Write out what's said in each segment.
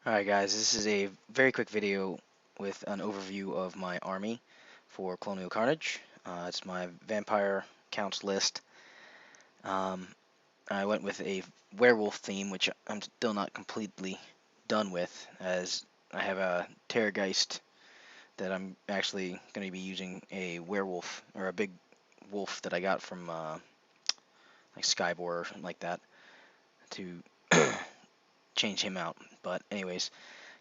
Alright guys, this is a very quick video with an overview of my army for Colonial Carnage. It's my vampire counts list. Um, I went with a werewolf theme, which I'm still not completely done with, as I have a Terrorgeist that I'm actually going to be using a werewolf, or a big wolf that I got from like Skybor or something like that, to change him out. But anyways,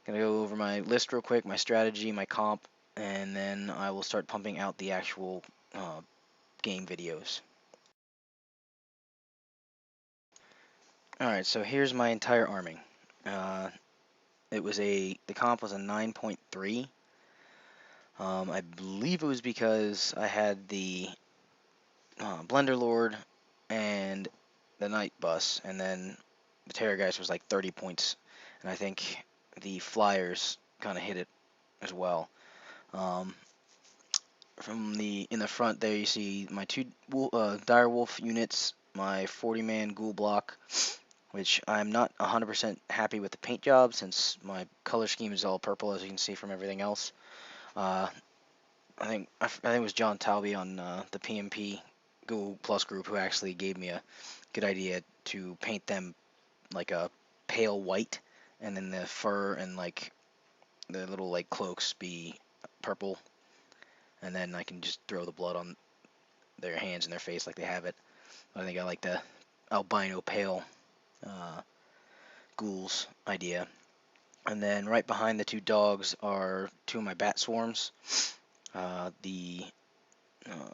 gonna go over my list real quick, my strategy, my comp, and then I will start pumping out the actual game videos. Alright, so here's my entire arming. Uh, the comp was a 9.3. I believe it was because I had the Blender Lord and the Night Bus, and then the Terrorgeist was like 30 points, and I think the Flyers kind of hit it as well. In the front there, you see my two direwolf units, my 40-man ghoul block, which I'm not 100% happy with the paint job since my color scheme is all purple, as you can see from everything else. Uh, I think it was John Talby on the PMP Ghoul Plus group who actually gave me a good idea to paint them like a pale white, and then the fur and like the little like cloaks be purple, and then I can just throw the blood on their hands and their face like they have it. I think I like the albino pale uh, ghouls idea. And then right behind the two dogs are two of my bat swarms. The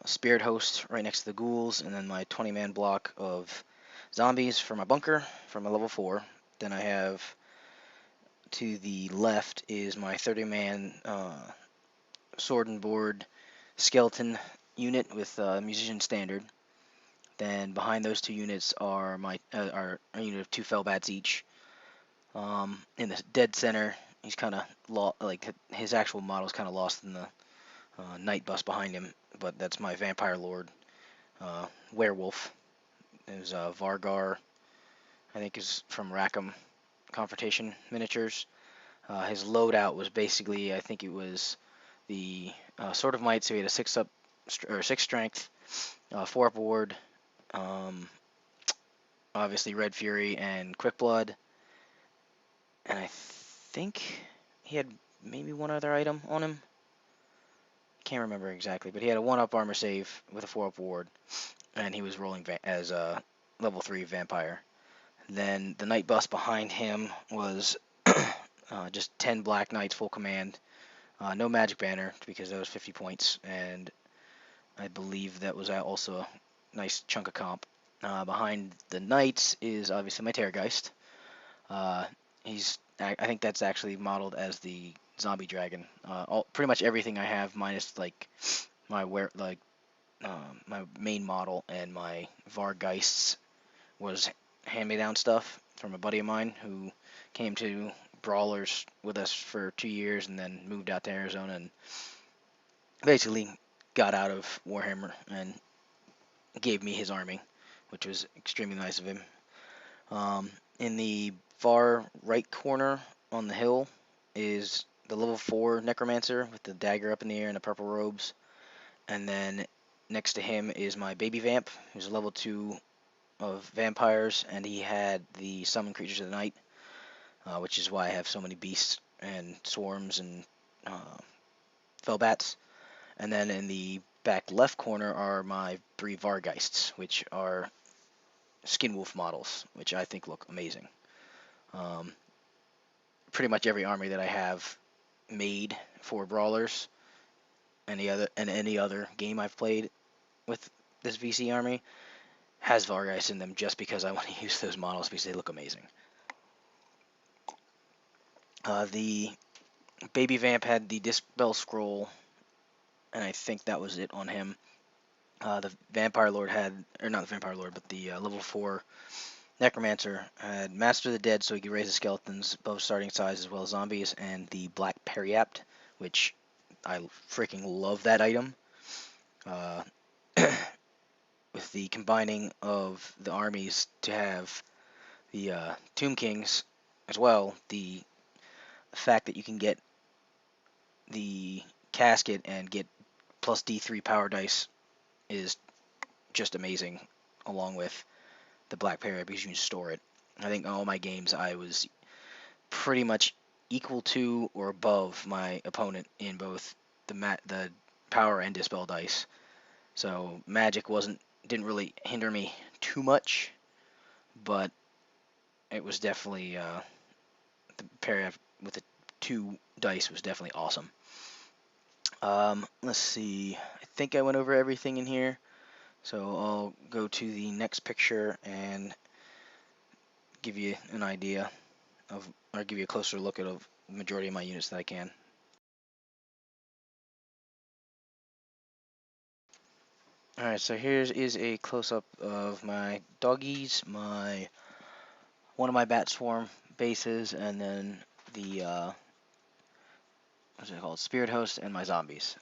spirit host right next to the ghouls, and then my 20-man block of zombies for my bunker for my level 4. Then I have to the left is my 30-man sword and board skeleton unit with musician standard. Then behind those two units are are a unit of two fell bats each. In the dead center, he's kind of like his actual model is kind of lost in the night bus behind him, but that's my vampire lord werewolf. Is Vargar, I think, is from Rackham Confrontation Miniatures. His loadout was basically, I think it was the Sword of Might, so he had a 6 strength, 4 up ward, um, obviously Red Fury and Quick Blood, and I think he had maybe one other item on him. Can't remember exactly, but he had a 1-up armor save with a 4-up ward, and he was rolling as a level 3 vampire. Then the night bus behind him was just 10 Black Knights full command, no magic banner because that was 50 points, and I believe that was also a nice chunk of comp. Behind the knights is obviously my Terrorgeist. Uh, I think that's actually modeled as the zombie dragon. Pretty much everything I have minus like my my main model and my Vargeists was hand-me-down stuff from a buddy of mine who came to Brawlers with us for 2 years and then moved out to Arizona and basically got out of Warhammer and gave me his army, which was extremely nice of him. In the far right corner on the hill is the level 4 Necromancer with the dagger up in the air and the purple robes. And then next to him is my baby vamp, who's a level 2 of vampires, and he had the summon creatures of the night, which is why I have so many beasts and swarms and fellbats. And then in the back left corner are my 3 Vargeists, which are skinwolf models, which I think look amazing. Pretty much every army that I have made for Brawlers, any other game I've played with this VC army, has Vargeist in them just because I want to use those models because they look amazing. The Baby Vamp had the Dispel Scroll, and I think that was it on him. The Vampire Lord had, or not the Vampire Lord, but the level 4 Necromancer had Master of the Dead, so he could raise the skeletons above starting size as well as zombies, and the Black Periapt, which I freaking love that item. With the combining of the armies to have the Tomb Kings as well, the fact that you can get the casket and get plus D3 power dice is just amazing, along with the black parrot because you can store it. I think all my games I was pretty much equal to or above my opponent in both the power and dispel dice. So magic didn't really hinder me too much, but it was definitely the parry with the 2 dice was definitely awesome. Let's see. I think I went over everything in here. So I'll go to the next picture and give you an idea of, or give you a closer look at the majority of my units that I can. Alright, so here is a close-up of my doggies, one of my bat swarm bases, and then the what's it called, spirit host, and my zombies.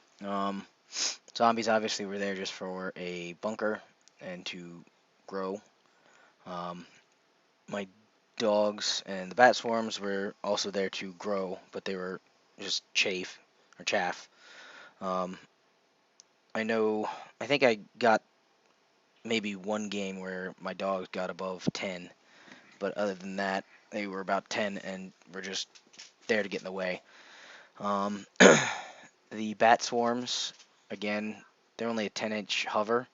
Zombies obviously were there just for a bunker and to grow. My dogs and the bat swarms were also there to grow, but they were just chaff. I think I got maybe one game where my dogs got above 10, but other than that, they were about 10 and were just there to get in the way. The bat swarms, again, they're only a 10-inch hover,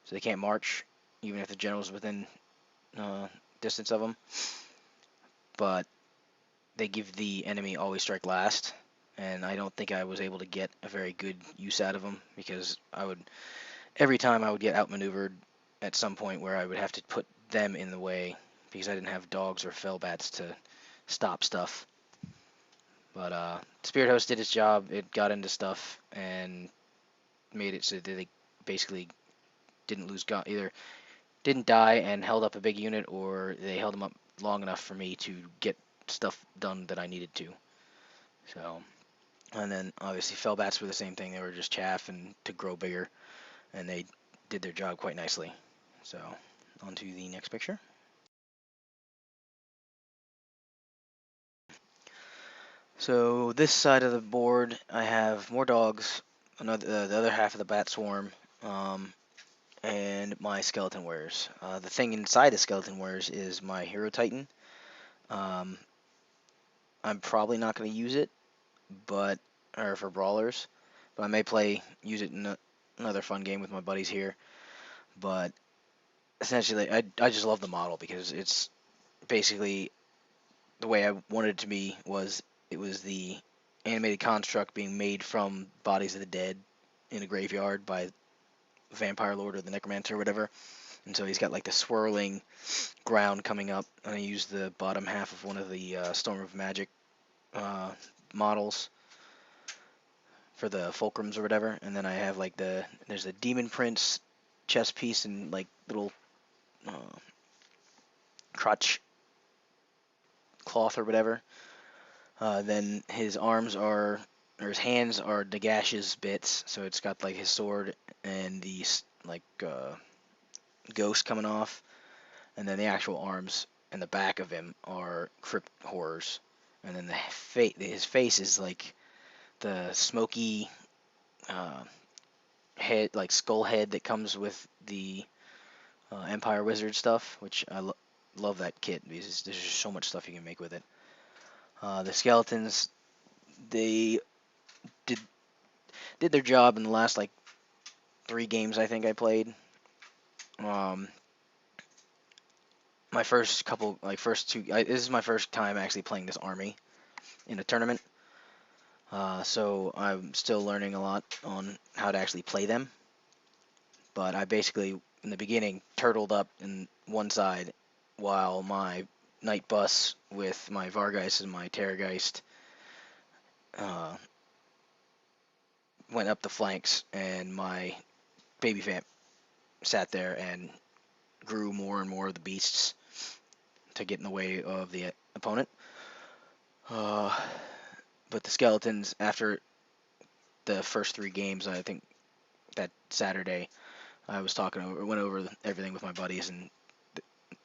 so they can't march, even if the general's within distance of them. But they give the enemy always strike last, and I don't think I was able to get a very good use out of them because every time I would get outmaneuvered at some point where I would have to put them in the way because I didn't have dogs or fell bats to stop stuff. But Spirit Host did its job. It got into stuff and made it so that they basically didn't lose either didn't die and held up a big unit, or they held them up long enough for me to get stuff done that I needed to. So, and then obviously fell bats were the same thing. They were just chaff and to grow bigger, and they did their job quite nicely. So, on to the next picture. So this side of the board, I have more dogs, the other half of the bat swarm, and my skeleton warriors. The thing inside the skeleton warriors is my hero titan. I'm probably not going to use it, or for brawlers, but I may use it in another fun game with my buddies here. But essentially, I just love the model because it's basically the way I wanted it to be. It was the animated construct being made from bodies of the dead in a graveyard by Vampire Lord or the Necromancer or whatever. And so he's got like the swirling ground coming up, and I used the bottom half of one of the Storm of Magic models for the fulcrums or whatever, and then I have like there's a Demon Prince chest piece and like little crotch cloth or whatever. Then his hands are Nagash's bits, so it's got like his sword and the like ghost coming off, and then the actual arms and the back of him are crypt horrors, and then his face is like the smoky head, like skull head that comes with the Empire Wizard stuff, which I love that kit because there's just so much stuff you can make with it. The skeletons, they did their job in the last like 3 games I think I played. My first 2, this is my first time actually playing this army in a tournament. So I'm still learning a lot on how to actually play them. But I basically, in the beginning, turtled up in one side while my Night Bus with my Vargeist and my Terrorgeist went up the flanks, and my Baby Vamp sat there and grew more and more of the beasts to get in the way of the opponent. But the skeletons, after the first 3 games, I think that Saturday, I went over everything with my buddies, and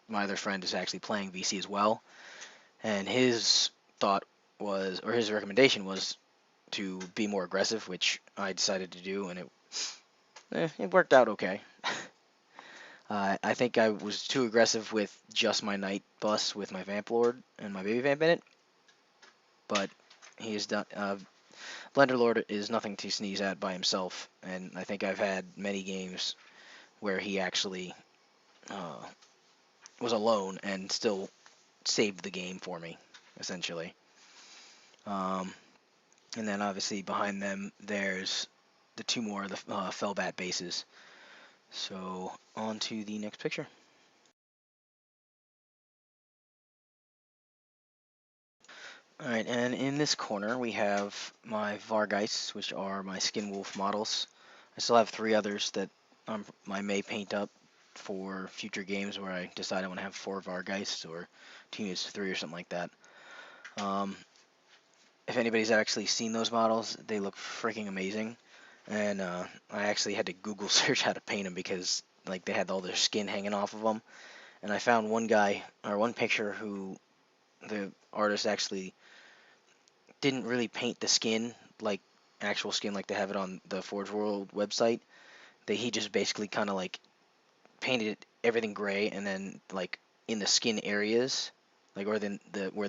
my other friend is actually playing VC as well, and his thought or his recommendation was to be more aggressive, which I decided to do, and it worked out okay. I think I was too aggressive with just my Night Bus with my Vamp Lord and my Baby Vamp in it, but he is done. Blender Lord is nothing to sneeze at by himself, and I think I've had many games where he actually uh, was alone and still saved the game for me, essentially. Um, and then obviously behind them, there's the two more of the Fellbat bases. So on to the next picture. Alright, and in this corner we have my Vargeists, which are my Skin Wolf models. I still have three others that I may paint up for future games where I decide I want to have 4 Vargeists or 2 units of 3 or something like that. Um, if anybody's actually seen those models, they look freaking amazing. And I actually had to Google search how to paint them because like they had all their skin hanging off of them. And I found one guy, or one picture, who the artist actually didn't really paint the skin like actual skin like they have it on the Forge World website. He just basically kind of like painted everything gray, and then like in the skin areas, like where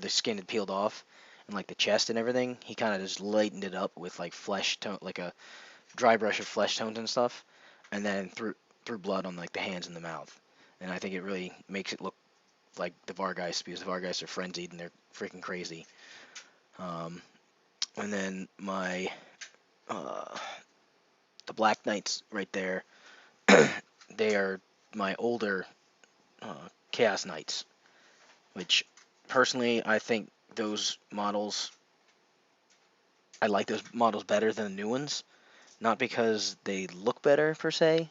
the skin had peeled off, and like the chest and everything, he kind of just lightened it up with like flesh tone, like a dry brush of flesh tones and stuff, and then threw blood on like the hands and the mouth. And I think it really makes it look like the Vargeist, because the Vargeist are frenzied and they're freaking crazy. Um, and then uh, the Black Knights right there, they are my older Chaos Knights, which personally I think those models, I like those models better than the new ones. Not because they look better per se,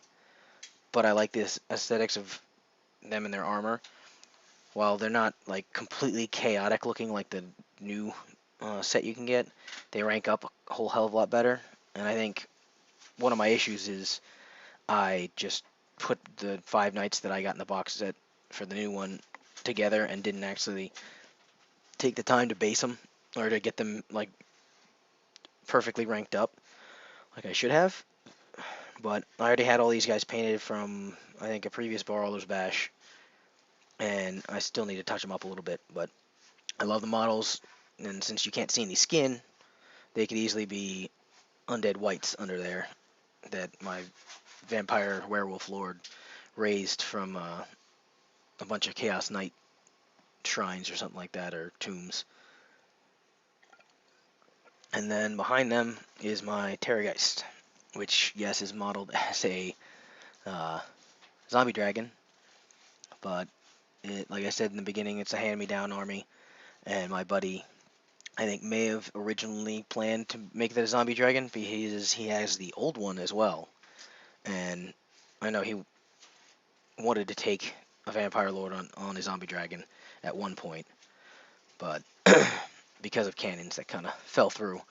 but I like this aesthetics of them and their armor. While they're not like completely chaotic looking like the new set you can get, they rank up a whole hell of a lot better. And I think one of my issues is I just put the 5 knights that I got in the box set for the new one together and didn't actually take the time to base them or to get them like perfectly ranked up like I should have. But I already had all these guys painted from I think a previous Brawler's Bash, and I still need to touch them up a little bit. But I love the models, and since you can't see any skin, they could easily be undead whites under there that my vampire werewolf lord raised from a bunch of Chaos Knight shrines or something like that, or tombs. And then behind them is my Terrorgeist, which, yes, is modeled as a uh, zombie dragon, but like I said in the beginning, it's a hand-me-down army, and my buddy, I think, may have originally planned to make that a zombie dragon, but he has the old one as well, and I know he wanted to take a vampire lord on a zombie dragon at one point, but because of cannons that kind of fell through.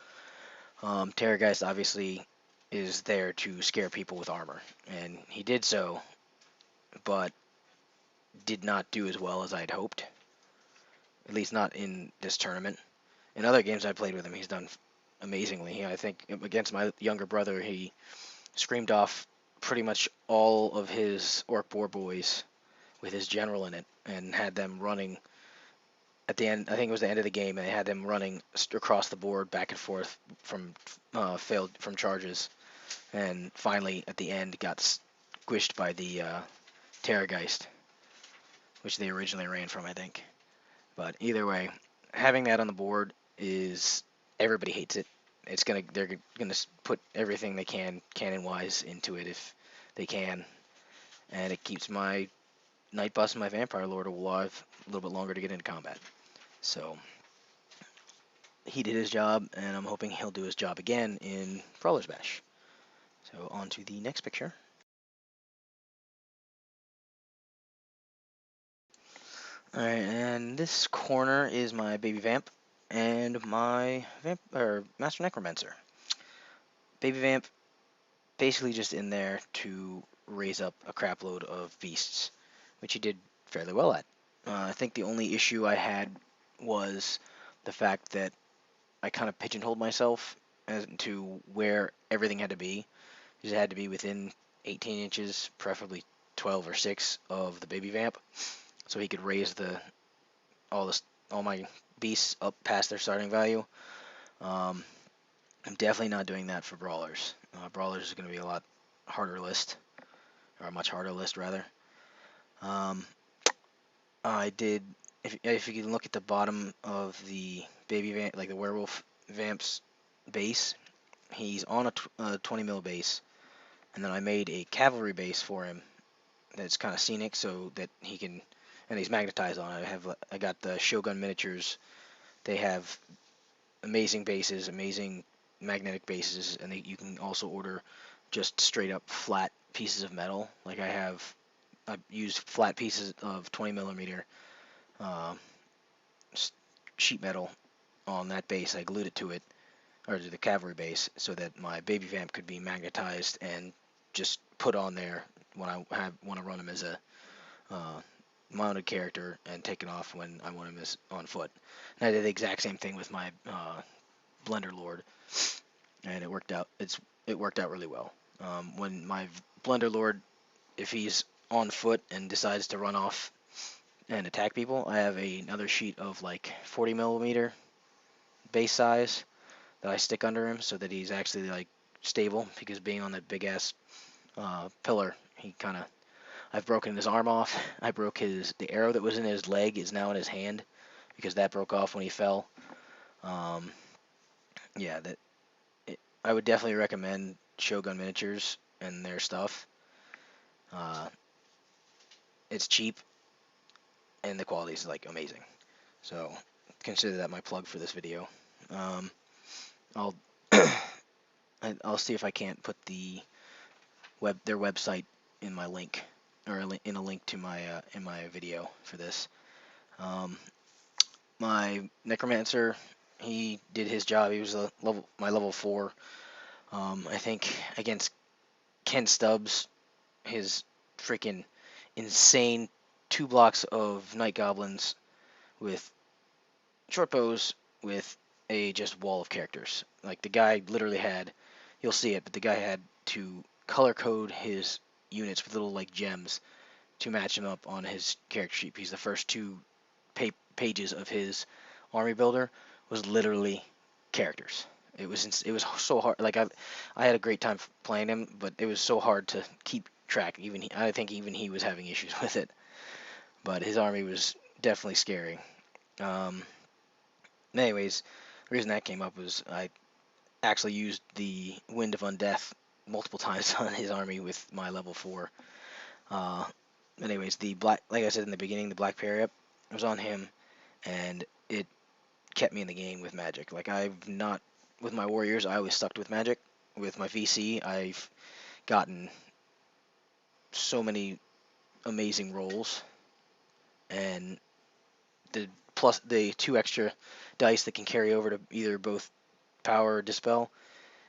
Terrorgeist obviously is there to scare people with armor, and he did so, but did not do as well as I'd hoped. At least not in this tournament. In other games I played with him, he's done amazingly. I think against my younger brother, he screamed off pretty much all of his Orc Boar boys with his general in it, and had them running at the end. I think it was the end of the game, and they had them running across the board back and forth from failed from charges, and finally at the end got squished by the Terrorgeist, which they originally ran from, I think. But either way, having that on the board is everybody hates it. They're gonna put everything they can cannon wise into it if they can, and it keeps my Night Bus and my Vampire Lord alive a little bit longer to get into combat. So he did his job, and I'm hoping he'll do his job again in Brawler's Bash. So on to the next picture. Alright, and this corner is my Baby Vamp and my Master Necromancer. Baby Vamp basically just in there to raise up a crap load of beasts, which he did fairly well at. I think the only issue I had was the fact that I kind of pigeonholed myself as to where everything had to be. Because it had to be within 18 inches, preferably 12 or 6 of the baby vamp, so he could raise all my beasts up past their starting value. Um, I'm definitely not doing that for brawlers. Brawlers is going to be a lot harder list, or a much harder list rather. Um, I did. If you can look at the bottom of the baby vamp, like the werewolf vamp's base, he's on a 20 mil base, and then I made a cavalry base for him that's kind of scenic, so that he can, and he's magnetized on it. I got the Shogun miniatures. They have amazing bases, amazing magnetic bases, and you can also order just straight up flat pieces of metal. Like I've used flat pieces of 20 millimeter uh, sheet metal on that base. I glued it to it, or to the cavalry base, so that my baby vamp could be magnetized and just put on there when I want to run him as a mounted character, and take it off when I want him as on foot. And I did the exact same thing with my Blender Lord, and it worked out really well. When my Blender Lord, if he's on foot and decides to run off and attack people, I have another sheet of like 40 millimeter base size that I stick under him, so that he's actually like stable, because being on that big ass pillar, I've broken his arm off. I broke the arrow that was in his leg is now in his hand, because that broke off when he fell. Um, yeah, I would definitely recommend Shogun Miniatures and their stuff. Uh, it's cheap, and the quality is like amazing. So consider that my plug for this video. Um, I'll I'll see if I can't put their website in my link, or in a link to my in my video for this. My Necromancer, he did his job. He was my level 4. I think against Ken Stubbs, his freaking insane 2 blocks of Night Goblins with short bows with a just wall of characters. Like, the guy literally had, you'll see it, but the guy had to color code his units with little like gems to match him up on his character sheet, because the first 2 pages of his army builder was literally characters. It was so hard. Like, I had a great time playing him, but it was so hard to keep track. I think even he was having issues with it. But his army was definitely scary. Anyways, the reason that came up was I actually used the Wind of Undeath multiple times on his army with my level 4. Anyways, like I said in the beginning, the Black Parry was on him, and it kept me in the game with magic. Like, with my warriors, I always stuck with magic. With my VC, I've gotten so many amazing rolls, and plus the 2 extra dice that can carry over to either both power or dispel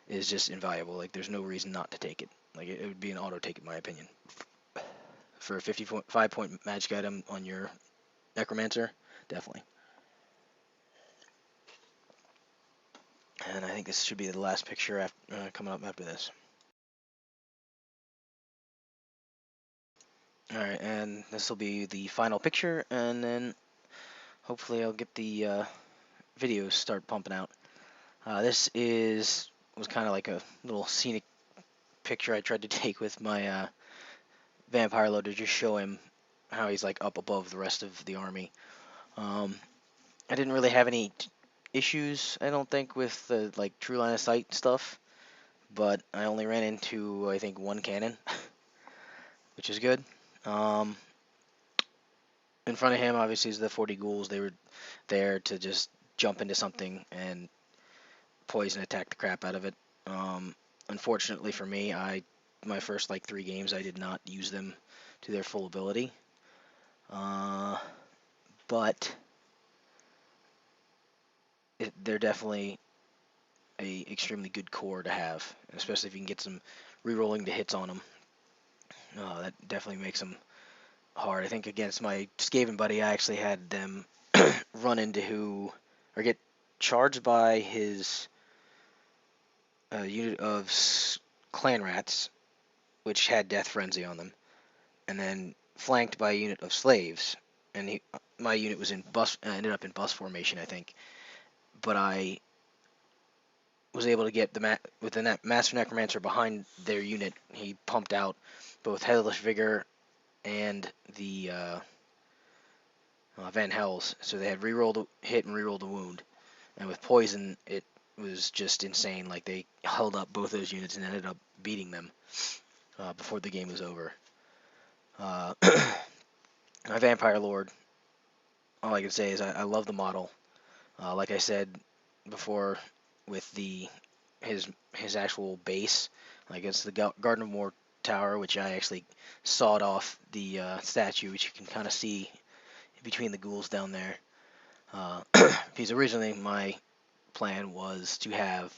is just invaluable. Like, there's no reason not to take it. Like, it would be an auto take in my opinion. For a 55-point magic item on your Necromancer, definitely. And I think this should be the last picture coming up after this. Alright, and this will be the final picture, and then hopefully I'll get the videos start pumping out. This was kind of like a little scenic picture I tried to take with my Vampire Lord, to just show him how he's like up above the rest of the army. I didn't really have any issues, I don't think, with the like true line of sight stuff, but I only ran into, I think, 1 cannon, which is good. In front of him, obviously, is the 40 ghouls. They were there to just jump into something and poison attack the crap out of it. Unfortunately for me, my first like 3 games, I did not use them to their full ability. But they're definitely a extremely good core to have, especially if you can get some re-rolling the hits on them. That definitely makes them hard. I think against my Skaven buddy, I actually had them run into or get charged by his unit of clan rats, which had death frenzy on them, and then flanked by a unit of slaves. And my unit was in ended up in bus formation, I think. But I was able to get with the Master Necromancer behind their unit. He pumped out both Headless Vigor and the Van Hells, so they had rerolled a hit and rerolled a wound. And with poison, it was just insane. Like, they held up both those units and ended up beating them before the game was over. My Vampire Lord, all I can say is I love the model. Like I said before, with his actual base, like it's the Garden of War tower, which I actually sawed off the statue, which you can kind of see between the ghouls down there. Because originally my plan was to have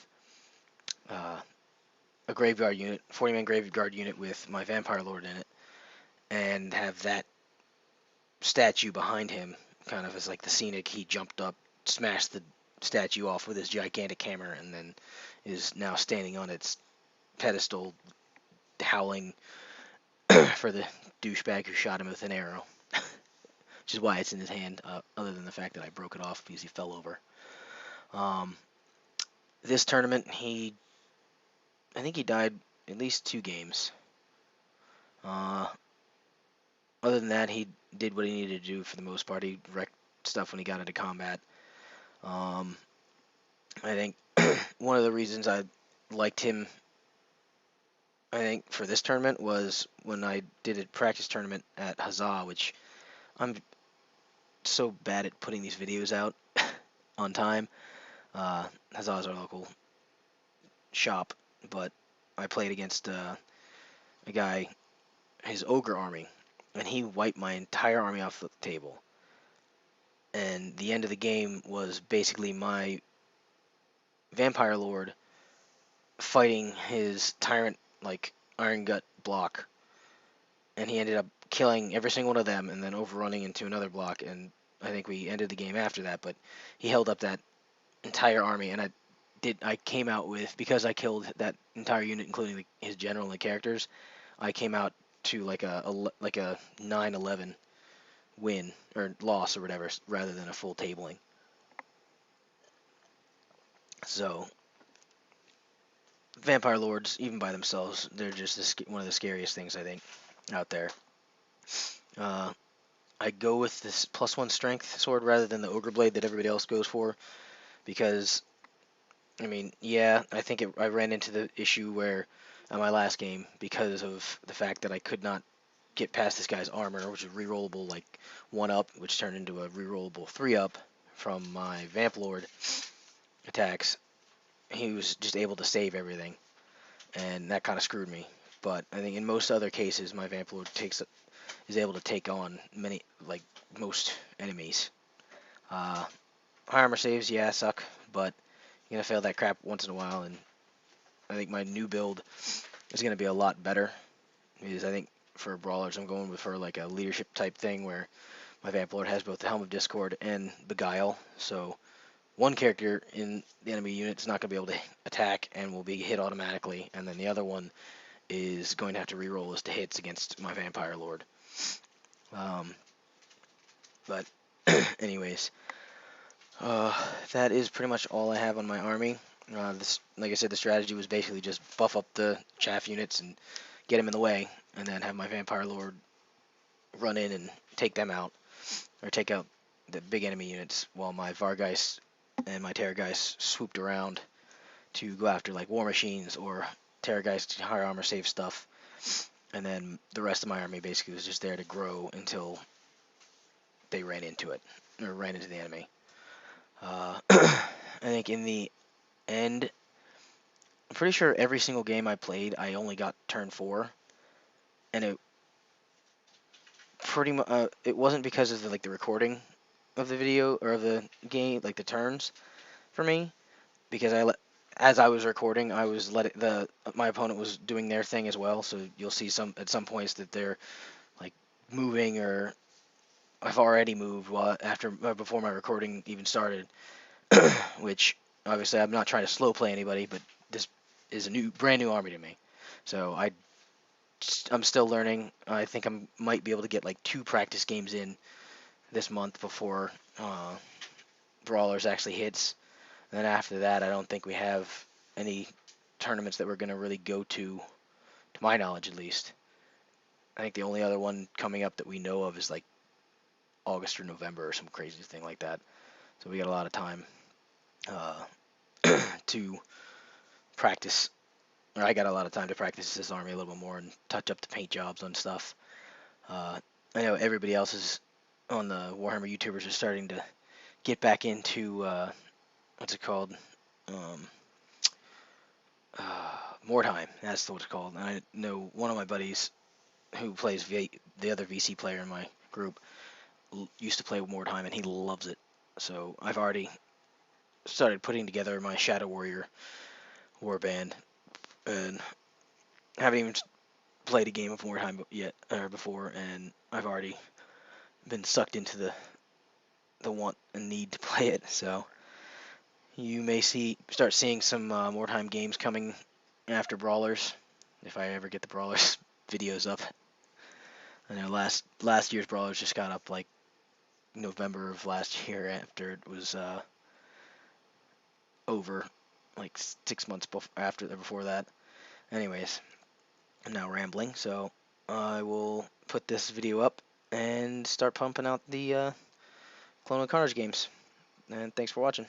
a graveyard unit, 40-man graveyard unit with my Vampire Lord in it, and have that statue behind him, kind of as like the scenic. He jumped up, smashed the statue off with his gigantic hammer, and then is now standing on its pedestal, howling for the douchebag who shot him with an arrow. Which is why it's in his hand, other than the fact that I broke it off because he fell over. This tournament, I think he died at least 2 games. Other than that, he did what he needed to do for the most part. He wrecked stuff when he got into combat. I think one of the reasons I liked him, I think, for this tournament was when I did a practice tournament at Huzzah, which I'm so bad at putting these videos out on time. Huzzah is our local shop, but I played against a guy, his ogre army, and he wiped my entire army off the table. And the end of the game was basically my Vampire Lord fighting his tyrant, like, Iron Gut block, and he ended up killing every single one of them and then overrunning into another block, and I think we ended the game after that. But he held up that entire army, and I came out with, because I killed that entire unit, including his general and the characters, I came out to like a 9-11 win or loss or whatever, rather than a full tabling. So Vampire Lords, even by themselves, they're just one of the scariest things, I think, out there. I go with this +1 strength sword rather than the Ogre Blade that everybody else goes for, because, I mean, yeah, I think I ran into the issue where, on my last game, because of the fact that I could not get past this guy's armor, which is rerollable like 1-up, which turned into a rerollable 3-up from my Vamp Lord attacks. He was just able to save everything, and that kind of screwed me. But I think in most other cases, my Vamp Lord is able to take on most enemies. High armor saves, yeah, suck, but you're gonna fail that crap once in a while, and I think my new build is gonna be a lot better, because I think for brawlers I'm going for like a leadership type thing where my Vamp Lord has both the Helm of Discord and Beguile, so one character in the enemy unit is not going to be able to attack and will be hit automatically, and then the other one is going to have to reroll his hits against my Vampire Lord. But anyways, that is pretty much all I have on my army. Like I said, the strategy was basically just buff up the chaff units and get them in the way, and then have my Vampire Lord run in and take them out, or take out the big enemy units, while my Vargeist and my Terrorgeist swooped around to go after like War Machines or Terrorgeist higher armor save stuff, and then the rest of my army basically was just there to grow until they ran into it, or ran into the enemy. I think in the end, I'm pretty sure every single game I played, I only got turn 4, and it pretty much it wasn't because of the recording of the video or of the game, like the turns for me, because as I was recording, I was my opponent was doing their thing as well. So you'll see at some points that they're like moving, or I've already moved before my recording even started, which obviously I'm not trying to slow play anybody, but this is a brand new army to me. So I'm still learning. I think I might be able to get like 2 practice games in this month before Brawlers actually hits. And then after that, I don't think we have any tournaments that we're going to really go to my knowledge at least. I think the only other one coming up that we know of is like August or November or some crazy thing like that. So we got a lot of time uh, to practice. Or I got a lot of time to practice this army a little bit more and touch up the paint jobs and stuff. I know everybody else is on the Warhammer YouTubers are starting to get back into what's it called? Um, Mordheim. That's what it's called. And I know one of my buddies who plays the other VC player in my group used to play Mordheim, and he loves it. So I've already started putting together my Shadow Warrior warband, and haven't even played a game of Mordheim yet or before, and I've already been sucked into the want and need to play it. So you may start seeing some Mordheim games coming after Brawlers, if I ever get the Brawlers videos up. I know last year's Brawlers just got up like November of last year after it was over, like 6 months before that. Anyways, I'm now rambling, so I will put this video up and start pumping out the Colonial Carnage games. And thanks for watching.